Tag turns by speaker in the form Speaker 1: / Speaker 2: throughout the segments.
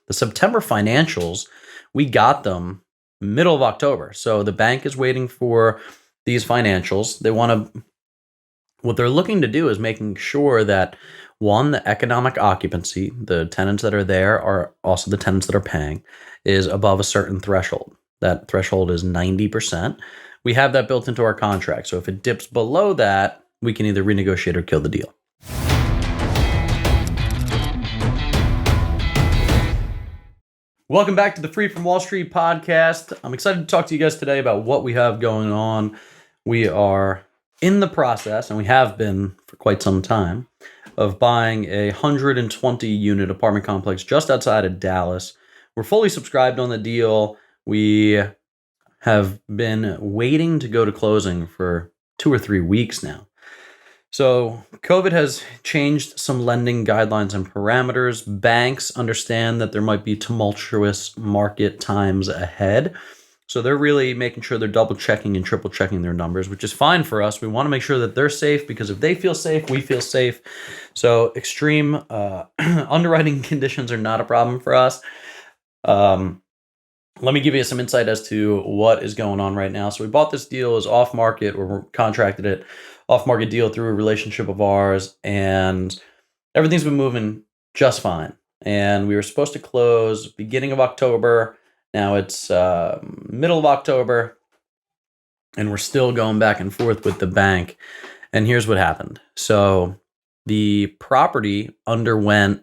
Speaker 1: the September financials, we got them middle of October. So the bank is waiting for these financials. What they're looking to do is making sure that one, the economic occupancy, the tenants that are there are also the tenants that are paying, is above a certain threshold. That threshold is 90%. We have that built into our contract. So if it dips below that, we can either renegotiate or kill the deal. Welcome back to the Free from Wall Street podcast. I'm excited to talk to you guys today about what we have going on. We are in the process, and we have been for quite some time, of buying a 120 unit apartment complex just outside of Dallas. We're fully subscribed on the deal. We have been waiting to go to closing for 2 or 3 weeks now. So COVID has changed some lending guidelines and parameters. Banks understand that there might be tumultuous market times ahead. So they're really making sure they're double checking and triple checking their numbers, which is fine for us. We want to make sure that they're safe, because if they feel safe, we feel safe. So extreme underwriting conditions are not a problem for us. Let me give you some insight as to what is going on right now. So we bought this deal as off market, or contracted it off market deal through a relationship of ours, and everything's been moving just fine. And we were supposed to close beginning of October. Now it's middle of October, and we're still going back and forth with the bank. And here's what happened. So the property underwent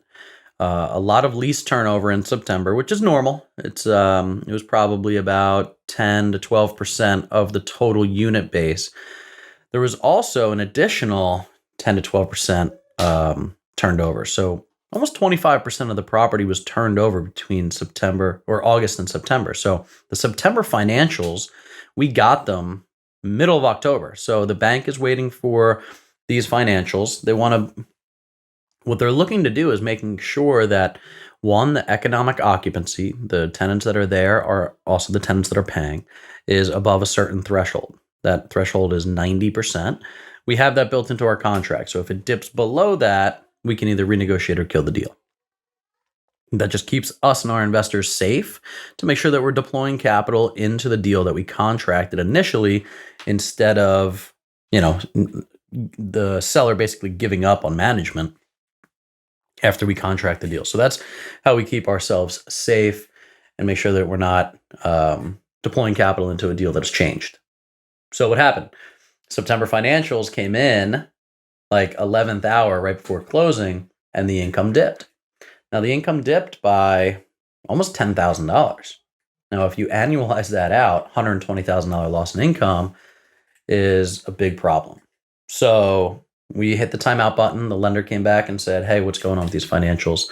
Speaker 1: a lot of lease turnover in September, which is normal. It was probably about 10 to 12% of the total unit base. There was also an additional 10 to 12% turned over. So almost 25% of the property was turned over between August and September. So the September financials, we got them middle of October. So the bank is waiting for these financials. What they're looking to do is making sure that one, the economic occupancy, the tenants that are there are also the tenants that are paying, is above a certain threshold. That threshold is 90%. We have that built into our contract. So if it dips below that, we can either renegotiate or kill the deal. That just keeps us and our investors safe, to make sure that we're deploying capital into the deal that we contracted initially, instead of, the seller basically giving up on management after we contract the deal. So that's how we keep ourselves safe and make sure that we're not deploying capital into a deal that's changed. So what happened? September financials came in like 11th hour right before closing, and the income dipped. Now the income dipped by almost $10,000. Now if you annualize that out, $120,000 loss in income is a big problem. So we hit the timeout button. The lender came back and said, hey, what's going on with these financials?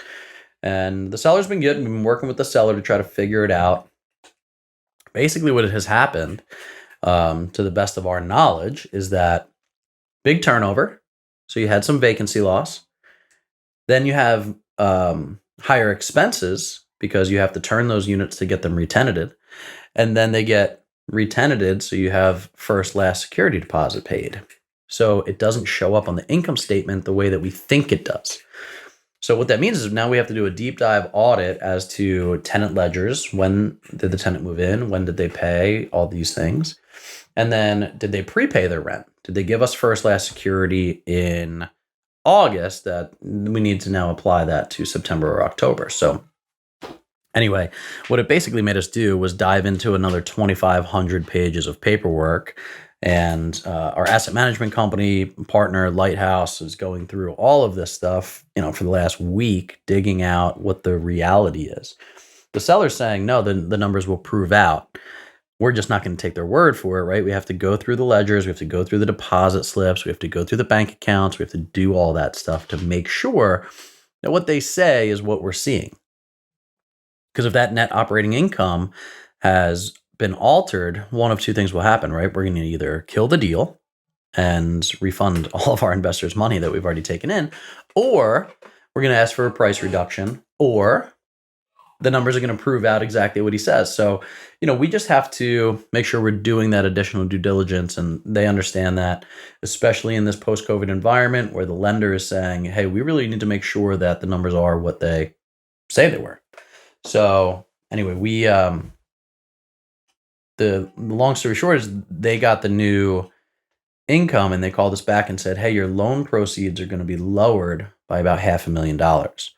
Speaker 1: And the seller's been good. We've been working with the seller to try to figure it out. Basically what has happened, to the best of our knowledge, is that big turnover. So you had some vacancy loss. Then you have higher expenses, because you have to turn those units to get them re-tenanted. And then they get re-tenanted, so you have first last security deposit paid. So it doesn't show up on the income statement the way that we think it does. So what that means is now we have to do a deep dive audit as to tenant ledgers. When did the tenant move in? When did they pay? All these things. And then did they prepay their rent? Did they give us first last security in August? That we need to now apply that to September or October. So anyway, what it basically made us do was dive into another 2,500 pages of paperwork. And our asset management company partner, Lighthouse, is going through all of this stuff, for the last week, digging out what the reality is. The seller's saying, no, the numbers will prove out. We're just not going to take their word for it, right? We have to go through the ledgers. We have to go through the deposit slips. We have to go through the bank accounts. We have to do all that stuff to make sure that what they say is what we're seeing. Because if that net operating income has been altered, one of two things will happen, right? We're going to either kill the deal and refund all of our investors' money that we've already taken in, or we're going to ask for a price reduction, or the numbers are going to prove out exactly what he says. So, we just have to make sure we're doing that additional due diligence, and they understand that, especially in this post-COVID environment where the lender is saying, hey, we really need to make sure that the numbers are what they say they were. So anyway, the long story short is they got the new income and they called us back and said, hey, your loan proceeds are going to be lowered by about $500,000.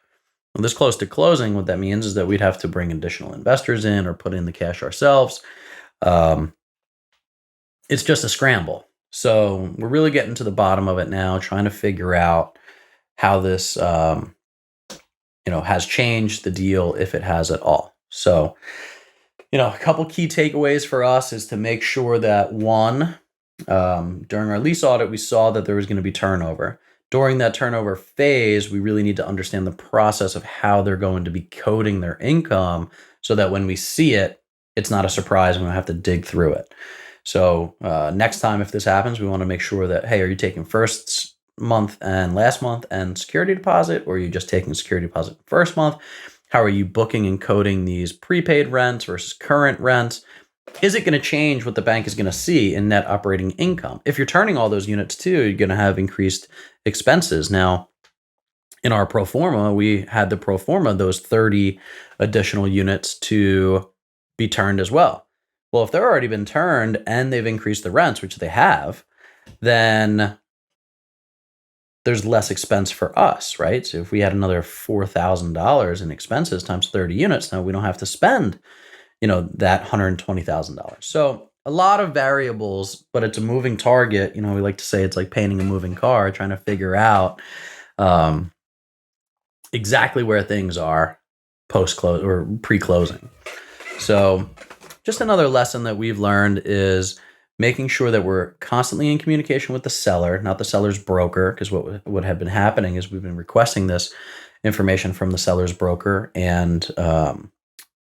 Speaker 1: Well, this close to closing, what that means is that we'd have to bring additional investors in or put in the cash ourselves. It's just a scramble. So we're really getting to the bottom of it now, trying to figure out how this, has changed the deal, if it has at all. So, a couple key takeaways for us is to make sure that one, during our lease audit, we saw that there was going to be turnover. During that turnover phase, we really need to understand the process of how they're going to be coding their income so that when we see it, it's not a surprise and we don't have to dig through it. So next time if this happens, we want to make sure that, hey, are you taking first month and last month and security deposit, or are you just taking security deposit first month? How are you booking and coding these prepaid rents versus current rents? Is it going to change what the bank is going to see in net operating income? If you're turning all those units too, you're going to have increased expenses. Now, in our pro forma, we had the pro forma those 30 additional units to be turned as well. Well, if they're already been turned and they've increased the rents, which they have, then there's less expense for us, right? So if we had another $4,000 in expenses times 30 units, now we don't have to spend, that $120,000. So a lot of variables, but it's a moving target. We like to say it's like painting a moving car, trying to figure out exactly where things are post-close or pre-closing. So just another lesson that we've learned is making sure that we're constantly in communication with the seller, not the seller's broker, because what had been happening is we've been requesting this information from the seller's broker, and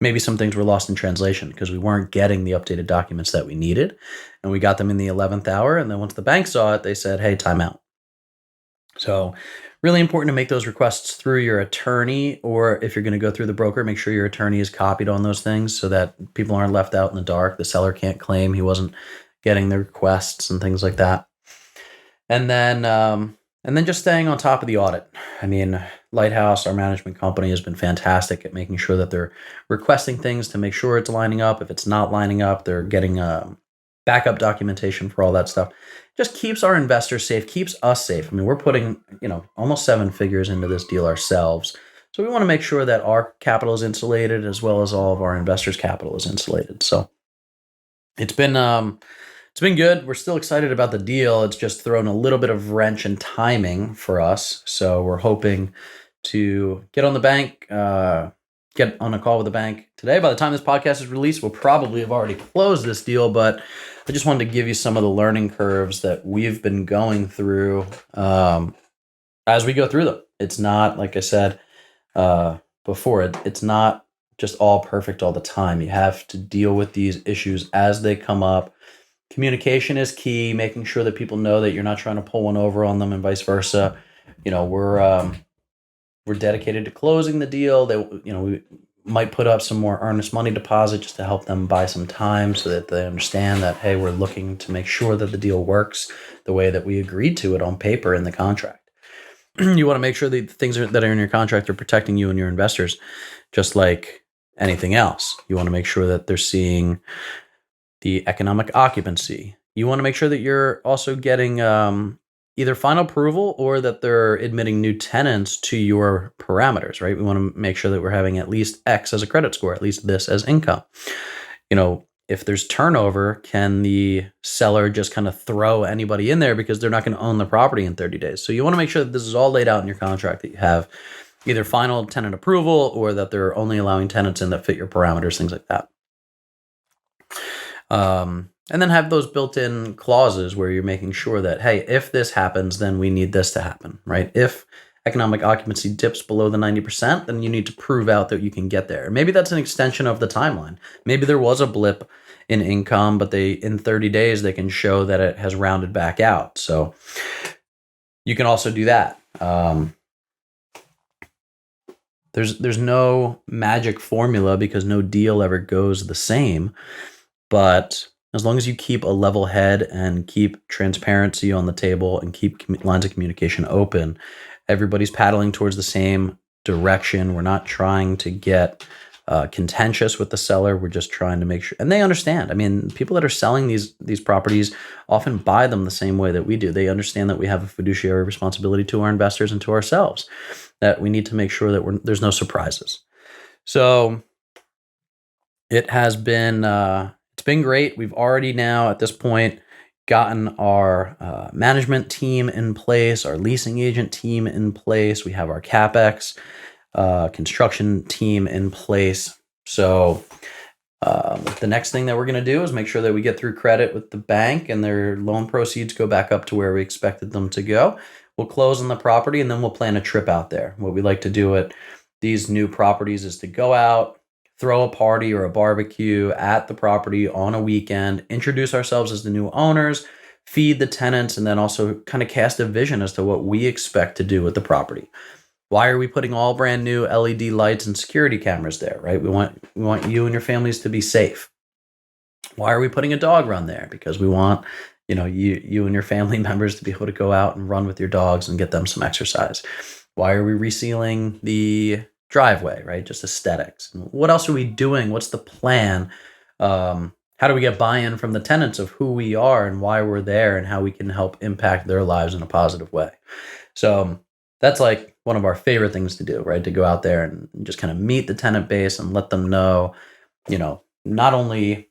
Speaker 1: maybe some things were lost in translation because we weren't getting the updated documents that we needed, and we got them in the 11th hour, and then once the bank saw it, they said, hey, time out. So really important to make those requests through your attorney, or if you're going to go through the broker, make sure your attorney is copied on those things so that people aren't left out in the dark. The seller can't claim he wasn't getting the requests and things like that. And then just staying on top of the audit. I mean, Lighthouse, our management company, has been fantastic at making sure that they're requesting things to make sure it's lining up. If it's not lining up, they're getting backup documentation for all that stuff. Just keeps our investors safe, keeps us safe. I mean, we're putting, almost 7 figures into this deal ourselves. So we want to make sure that our capital is insulated as well as all of our investors' capital is insulated. So it's been good. We're still excited about the deal. It's just thrown a little bit of wrench in timing for us. So we're hoping to get on the bank, get on a call with the bank today. By the time this podcast is released, we'll probably have already closed this deal, but I just wanted to give you some of the learning curves that we've been going through as we go through them. It's not, like I said before, it's not just all perfect all the time. You have to deal with these issues as they come up. Communication is key, making sure that people know that you're not trying to pull one over on them and vice versa. We're dedicated to closing the deal. We might put up some more earnest money deposit just to help them buy some time so that they understand that, hey, we're looking to make sure that the deal works the way that we agreed to it on paper in the contract. You want to make sure that the things that are in your contract are protecting you and your investors, just like anything else. You want to make sure that they're seeing the economic occupancy. You want to make sure that you're also getting either final approval or that they're admitting new tenants to your parameters, right? We want to make sure that we're having at least X as a credit score, at least this as income. If there's turnover, can the seller just kind of throw anybody in there because they're not going to own the property in 30 days? So you want to make sure that this is all laid out in your contract, that you have either final tenant approval or that they're only allowing tenants in that fit your parameters, things like that. And then have those built-in clauses where you're making sure that, hey, if this happens, then we need this to happen, right? If economic occupancy dips below the 90%, then you need to prove out that you can get there. Maybe that's an extension of the timeline. Maybe there was a blip in income, but in 30 days, they can show that it has rounded back out. So you can also do that. There's no magic formula because no deal ever goes the same. But as long as you keep a level head and keep transparency on the table and keep lines of communication open, everybody's paddling towards the same direction. We're not trying to get contentious with the seller. We're just trying to make sure, and they understand. I mean, people that are selling these properties often buy them the same way that we do. They understand that we have a fiduciary responsibility to our investors and to ourselves, that we need to make sure that there's no surprises. So it has been it's been great. We've already now at this point gotten our management team in place, our leasing agent team in place. We have our CapEx construction team in place. So the next thing that we're going to do is make sure that we get through credit with the bank and their loan proceeds go back up to where we expected them to go. We'll close on the property and then we'll plan a trip out there. What we like to do at these new properties is to go out, throw a party or a barbecue at the property on a weekend, introduce ourselves as the new owners, feed the tenants, and then also kind of cast a vision as to what we expect to do with the property. Why are we putting all brand new LED lights and security cameras there, right? We want you and your families to be safe. Why are we putting a dog run there? Because we want, you and your family members to be able to go out and run with your dogs and get them some exercise. Why are we resealing the driveway, right? Just aesthetics. What else are we doing? What's the plan? How do we get buy-in from the tenants of who we are and why we're there and how we can help impact their lives in a positive way? So that's like one of our favorite things to do, right? To go out there and just kind of meet the tenant base and let them know, not only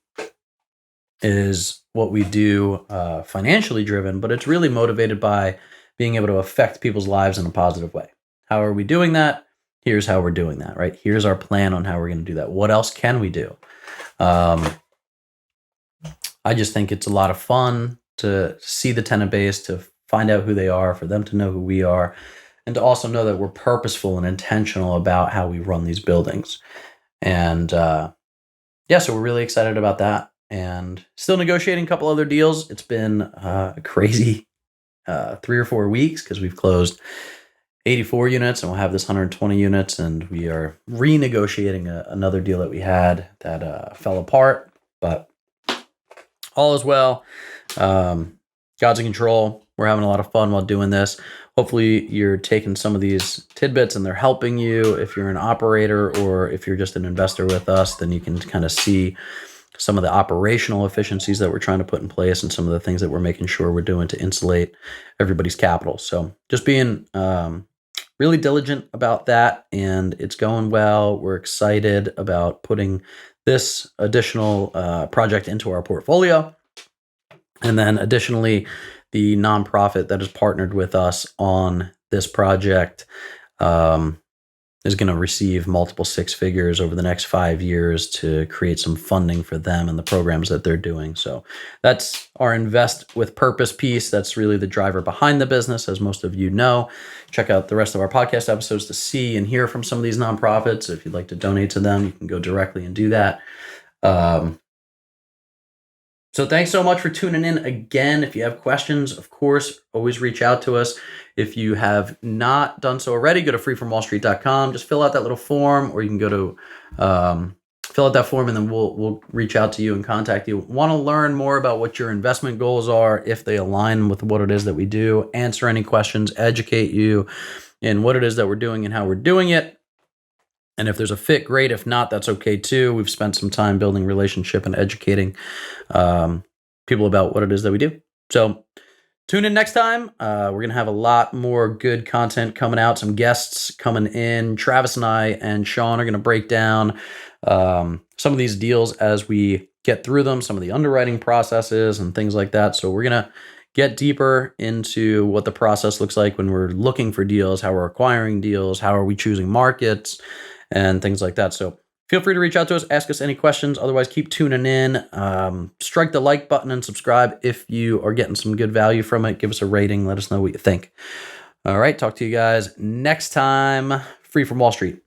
Speaker 1: is what we do financially driven, but it's really motivated by being able to affect people's lives in a positive way. How are we doing that? Here's how we're doing that, right? Here's our plan on how we're going to do that. What else can we do? I just think it's a lot of fun to see the tenant base, to find out who they are, for them to know who we are, and to also know that we're purposeful and intentional about how we run these buildings. And so we're really excited about that. And still negotiating a couple other deals. It's been a crazy 3 or 4 weeks because we've closed 84 units and we'll have this 120 units. And we are renegotiating another deal that we had that fell apart. But all is well. God's in control. We're having a lot of fun while doing this. Hopefully you're taking some of these tidbits and they're helping you. If you're an operator or if you're just an investor with us, then you can kind of see some of the operational efficiencies that we're trying to put in place and some of the things that we're making sure we're doing to insulate everybody's capital. So just being really diligent about that, and it's going well. We're excited about putting this additional project into our portfolio. And then additionally, the nonprofit that has partnered with us on this project is going to receive multiple 6 figures over the next 5 years to create some funding for them and the programs that they're doing. So that's our invest with purpose piece. That's really the driver behind the business, as most of you know. Check out the rest of our podcast episodes to see and hear from some of these nonprofits. If you'd like to donate to them, you can go directly and do that. So thanks so much for tuning in again. If you have questions, of course, always reach out to us. If you have not done so already, go to freefromwallstreet.com. Just fill out that little form, or you can go to fill out that form and then we'll reach out to you and contact you. Want to learn more about what your investment goals are, if they align with what it is that we do, answer any questions, educate you in what it is that we're doing and how we're doing it. And if there's a fit, great. If not, that's okay too. We've spent some time building relationship and educating people about what it is that we do. So tune in next time. We're going to have a lot more good content coming out, some guests coming in. Travis and I and Sean are going to break down some of these deals as we get through them, some of the underwriting processes and things like that. So we're going to get deeper into what the process looks like when we're looking for deals, how we're acquiring deals, how are we choosing markets, and things like that. So feel free to reach out to us, ask us any questions. Otherwise, keep tuning in. Strike the like button and subscribe if you are getting some good value from it. Give us a rating. Let us know what you think. All right. Talk to you guys next time. Free from Wall Street.